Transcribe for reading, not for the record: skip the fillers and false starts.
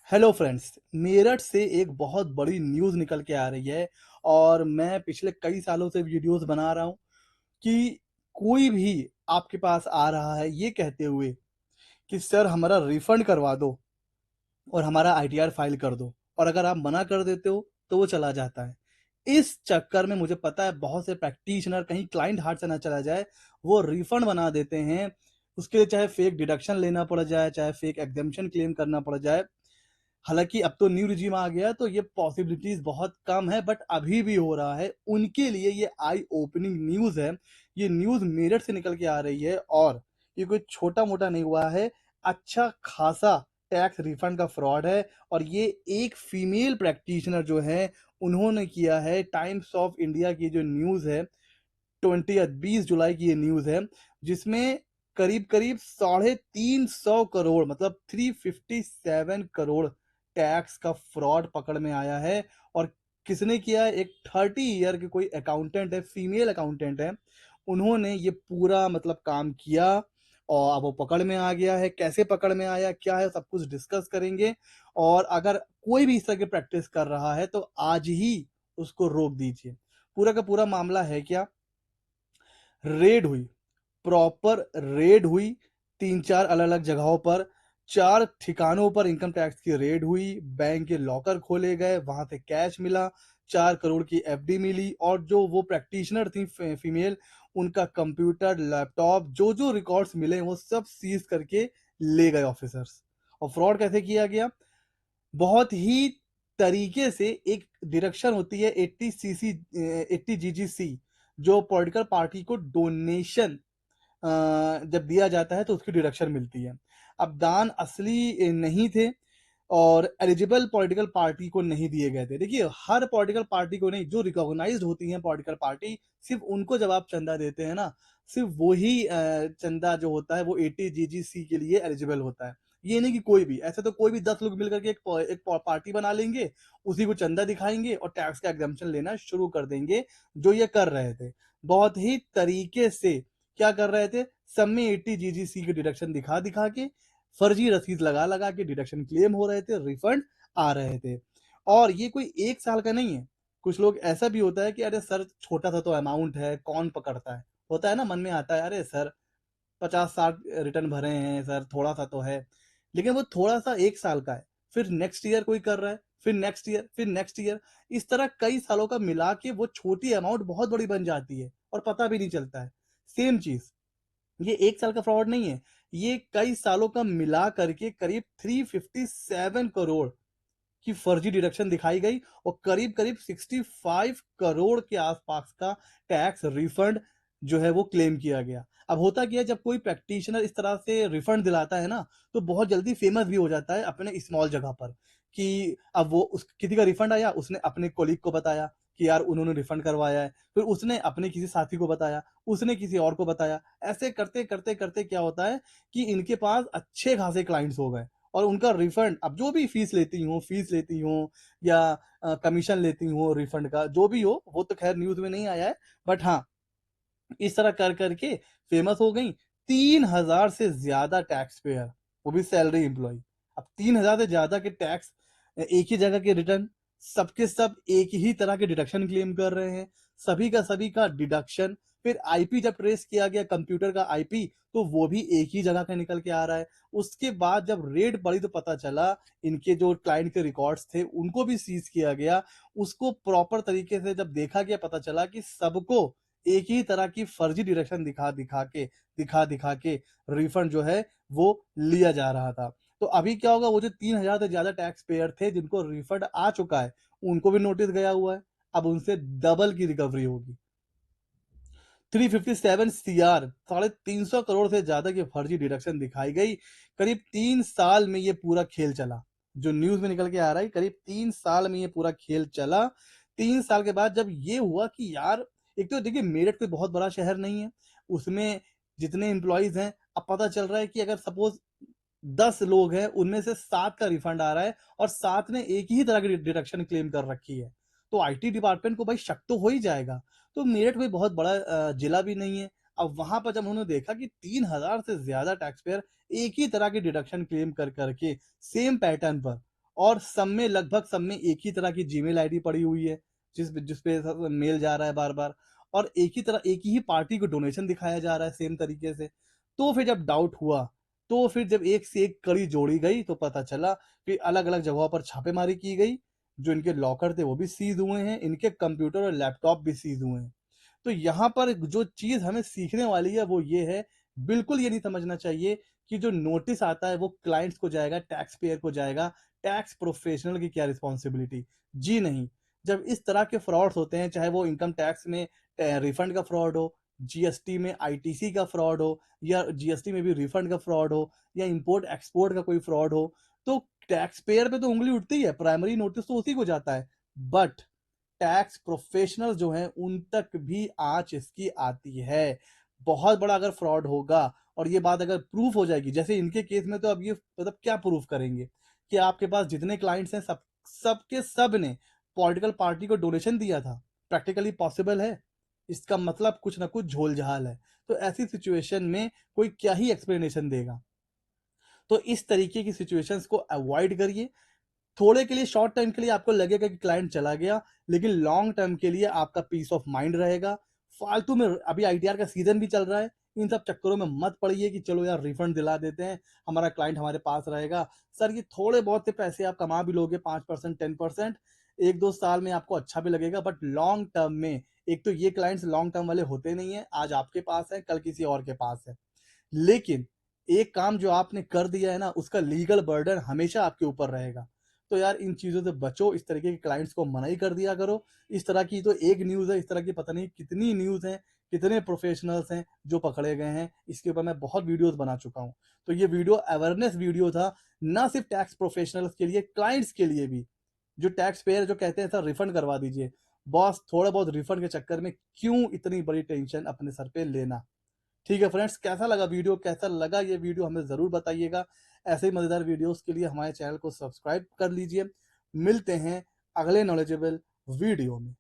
Hello friends, Meerut से एक बहुत बड़ी न्यूज़ निकल के आ रही है और मैं पिछले कई सालों से वीडियोस बना रहा हूँ कि कोई भी आपके पास आ रहा है ये कहते हुए कि सर हमारा रिफंड करवा दो और हमारा आईटीआर फाइल कर दो, और अगर आप मना कर देते हो तो वो चला जाता है। इस चक्कर में मुझे पता है बहुत से प्रैक्टिशनर कहीं क्लाइंट हाथ से ना चला जाए, वो रिफंड बना देते हैं। उसके लिए चाहे फेक डिडक्शन लेना पड़ जाए, चाहे फेक एग्जेम्पशन क्लेम करना पड़ जाए। हालाँकि अब तो न्यू रेज़ीम आ गया तो ये पॉसिबिलिटीज़ बहुत कम है, बट अभी भी हो रहा है। उनके लिए ये आई ओपनिंग न्यूज़ है। ये न्यूज़ मेरठ से निकल के आ रही है और ये कोई छोटा-मोटा नहीं हुआ है। अच्छा खासा टैक्स रिफंड का फ्रॉड है और ये एक फीमेल प्रैक्टिशनर जो है उन्होंने किया है। टाइम्स ऑफ इंडिया की जो न्यूज़ है 20 जुलाई की ये न्यूज़ है, जिसमें करीब-करीब साढ़े 300 करोड़ मतलब 357 करोड़ टैक्स का फ्रॉड पकड़ में आया है। और किसने किया है? एक 30 ईयर के कोई अकाउंटेंट है, फीमेल अकाउंटेंट है। उन्होंने ये पूरा मतलब काम किया और अब वो पकड़ में आ गया है। कैसे पकड़ में आया, क्या है, सब कुछ डिस्कस करेंगे। और अगर कोई भी इस तरह की प्रैक्टिस कर रहा है तो आज ही उसको रोक दीजिए। पूरा का पूरा मामला है क्या? रेड हुई, प्रॉपर रेड हुई 3-4 अलग-अलग जगहों पर, 4 ठिकानों पर इनकम टैक्स की रेड हुई, बैंक के लॉकर खोले गए, वहाँ से कैश मिला, 4 करोड़ की एफडी मिली और जो वो प्रैक्टिशनर थी फीमेल, उनका कंप्यूटर, लैपटॉप, जो-जो रिकॉर्ड्स मिले वो सब सीज़ करके ले गए ऑफिसर्स। और फ्रॉड कैसे किया गया? बहुत ही तरीके से एक डिडक्शन होती है 80 जीजीसी, जो पॉलिटिकल पार्टी को डोनेशन जब दिया जाता है तो उसकी डिडक्शन मिलती है। अब दान असली नहीं थे और एलिजिबल पॉलिटिकल पार्टी को नहीं दिए गए थे। देखिए, हर पॉलिटिकल पार्टी को नहीं, जो रिकॉग्नाइज़्ड होती हैं पॉलिटिकल पार्टी, सिर्फ़ उनको जब आप चंदा देते हैं ना, सिर्फ़ वही चंदा जो होता है वो 80 जीजीसी के लिए एलिजिबल होता है। ये नहीं कि कोई भी, ऐसे तो कोई भी 10 लोग मिल कर के एक पार्टी बना लेंगे, उसी को चंदा दिखाएँगे और टैक्स का एग्ज़म्पशन लेना शुरू कर देंगे, जो ये कर रहे थे। बहुत ही तरीके से क्या कर रहे थे? सब में 80 जीजीसी की डिडक्शन दिखा-दिखा के, फर्जी रसीद लगा-लगा के डिडक्शन क्लेम हो रहे थे, रिफंड आ रहे थे। और ये कोई 1 साल का नहीं है। कुछ लोग ऐसा भी होता है कि अरे सर छोटा-सा तो अमाउंट है, कौन पकड़ता है? होता है ना, मन में आता है, अरे सर 50-60 रिटर्न भरे हैं सर, थोड़ा-सा तो है। लेकिन वो थोड़ा-सा 1 साल का है, फिर नेक्स्ट ईयर कोई कर रहा है, फिर नेक्स्ट ईयर, फिर नेक्स्ट ईयर। इस तरह कई सालों का मिला के वो छोटी अमाउंट बहुत बड़ी बन जाती है और पता भी नहीं चलता है। सेम चीज़, ये 1 साल का फ्रॉड नहीं है, ये कई सालों का मिला करके करीब 357 करोड़ की फर्जी डिडक्शन दिखाई गई और करीब-करीब 65 करोड़ के आसपास का टैक्स रिफंड जो है वो क्लेम किया गया। अब होता क्या है, जब कोई प्रैक्टिशनर इस तरह से रिफंड दिलाता है ना, तो बहुत जल्दी फेमस भी हो जाता है अपने स्मॉल जगह पर कि अब वो उस किसी का रिफंड आया, उसने अपने कॉलीग को बताया कि यार उन्होंने रिफंड करवाया है। फिर उसने अपने किसी साथी को बताया, उसने किसी और को बताया। ऐसे करते-करते क्या होता है कि इनके पास अच्छे खासे क्लाइंट्स हो गए और उनका रिफंड, अब जो भी फीस लेती हों या कमीशन लेती हों रिफंड का, जो भी हो, वो तो ख़ैर न्यूज़ में नहीं आया है। बट हाँ, इस तरह कर के फेमस हो गईं। 3000 से ज़्यादा टैक्स पेयर, वो भी सैलरी एम्प्लॉयी। अब 3000 से ज़्यादा के टैक्स, एक ही जगह के रिटर्न, सब के सब एक ही तरह के डिडक्शन क्लेम कर रहे हैं। सभी का डिडक्शन, फिर आईपी जब ट्रेस किया गया कंप्यूटर का आईपी, तो वो भी एक ही जगह का निकल के आ रहा है। उसके बाद जब रेड पड़ी तो पता चला इनके जो क्लाइंट के रिकॉर्ड्स थे उनको भी सीज़ किया गया। उसको प्रॉपर तरीके से जब देखा गया, पता चला कि सबको एक ही तरह की फर्जी डायरेक्शन दिखा-दिखा के रिफंड जो है वो लिया जा रहा था। तो अभी क्या होगा, वो जो 3000 से ज़्यादा टैक्स पेयर थे जिनको रिफंड आ चुका है, उनको भी नोटिस गया हुआ है। अब उनसे डबल की रिकवरी होगी। 357 सीआर, 350 करोड़ से ज़्यादा की फर्जी डिडक्शन दिखाई गई। करीब 3 साल में ये पूरा खेल चला। जो न्यूज़ में निकल के आ रहा है, करीब 3 साल में ये पूरा खेल चला। 3 साल के बाद जब ये हुआ कि यार, एक तो देखिए मेरठ कोई बहुत बड़ा शहर नहीं है, उसमें जितने एम्प्लॉइज़ हैं, अब पता चल रहा है कि अगर सपोज़ 10 लोग हैं, उनमें से 7 का रिफंड आ रहा है और 7 ने एक ही तरह की डिडक्शन क्लेम कर रखी है। तो आईटी डिपार्टमेंट को भाई शक तो हो ही जाएगा। तो मेरठ कोई बहुत बड़ा जिला भी नहीं है। अब वहाँ पर जब उन्होंने देखा कि 3000 से ज़्यादा टैक्स पेयर एक ही तरह की डिडक्शन क्लेम कर के सेम पैटर्न पर, और लगभग सब में एक ही तरह की जीमेल आईडी पड़ी हुई है, जिस पे सब मेल जा रहा है बार-बार, और एक ही पार्टी को डोनेशन दिखाया जा रहा है सेम तरीके से। तो फिर जब डाउट हुआ, तो फिर जब एक से एक कड़ी जोड़ी गई, तो पता चला कि अलग-अलग जगहों पर छापेमारी की गई, जो इनके लॉकर थे वो भी सीज़ हुए हैं, इनके कंप्यूटर और लैपटॉप भी सीज़ हुए हैं। तो यहाँ पर जो चीज़ हमें सीखने वाली है वो ये है, बिल्कुल ये नहीं समझना चाहिए कि जो नोटिस आता है वो क्लाइंट्स को जाएगा, टैक्स पेयर को जाएगा, टैक्स प्रोफेशनल की क्या रिस्पॉन्सिबिलिटी? जी नहीं। जब इस तरह के फ्रॉड्स होते हैं, चाहे वो इनकम टैक्स में रिफंड का फ्रॉड हो, जीएसटी में आईटीसी का फ्रॉड हो, या जीएसटी में भी रिफंड का फ्रॉड हो, या इम्पोर्ट एक्सपोर्ट का कोई फ्रॉड हो, तो टैक्स पेयर पे तो उँगली उठती है, प्राइमरी नोटिस तो उसी को जाता है। बट टैक्स प्रोफेशनल जो हैं उन तक भी आँच इसकी आती है। बहुत बड़ा अगर फ्रॉड होगा और ये बात अगर प्रूफ हो जाएगी, जैसे इनके केस में, तो अब ये मतलब क्या प्रूफ करेंगे कि आपके पास जितने क्लाइंट्स हैं सब के सब ने पॉलिटिकल पार्टी को डोनेशन दिया था। प्रैक्टिकली पॉसिबल है? इसका मतलब कुछ ना कुछ झोल-झाल है। तो ऐसी सिचुएशन में कोई क्या ही एक्सप्लेनेशन देगा? तो इस तरीके की सिचुएशंस को अवॉइड करिए। थोड़े के लिए, शॉर्ट टाइम के लिए आपको लगेगा कि क्लाइंट चला गया, लेकिन लॉन्ग टर्म के लिए आपका पीस ऑफ माइंड रहेगा। फालतू में, अभी आईटीआर का सीज़न भी चल रहा है, इन सब चक्करों में मत पड़िए कि चलो यार रिफंड दिला देते हैं, हमारा क्लाइंट हमारे पास रहेगा। सर, ये थोड़े बहुत से पैसे आप कमा भी लोगे, 5% 10%, 1-2 साल में आपको अच्छा भी लगेगा, बट लॉन्ग टर्म में, एक तो ये क्लाइंट्स लॉन्ग टर्म वाले होते नहीं हैं, आज आपके पास है, कल किसी और के पास है। लेकिन एक काम जो आपने कर दिया है ना, उसका लीगल बर्डन हमेशा आपके ऊपर रहेगा। तो यार इन चीज़ों से बचो, इस तरीके के क्लाइंट्स को मना ही कर दिया करो। इस तरह की तो एक न्यूज़ है, इस तरह की पता नहीं कितनी न्यूज़ हैं, कितने प्रोफेशनल्स हैं जो पकड़े गए हैं। इसके ऊपर मैं बहुत वीडियोज़ बना चुका हूँ। तो ये वीडियो अवेयरनेस वीडियो था, ना सिर्फ़ टैक्स प्रोफेशनल्स के लिए, क्लाइंट्स के लिए भी। जो टैक्स पेयर जो कहते हैं सर रिफंड करवा दीजिए। बॉस, थोड़ा बहुत रिफंड के चक्कर में क्यों इतनी बड़ी टेंशन अपने सर पे लेना? ठीक है फ्रेंड्स, कैसा लगा वीडियो? कैसा लगा ये वीडियो हमें ज़रूर बताइएगा। ऐसे ही मज़ेदार वीडियोज़ के लिए हमारे चैनल को सब्सक्राइब कर लीजिए। मिलते हैं अगले नॉलेजेबल वीडियो में।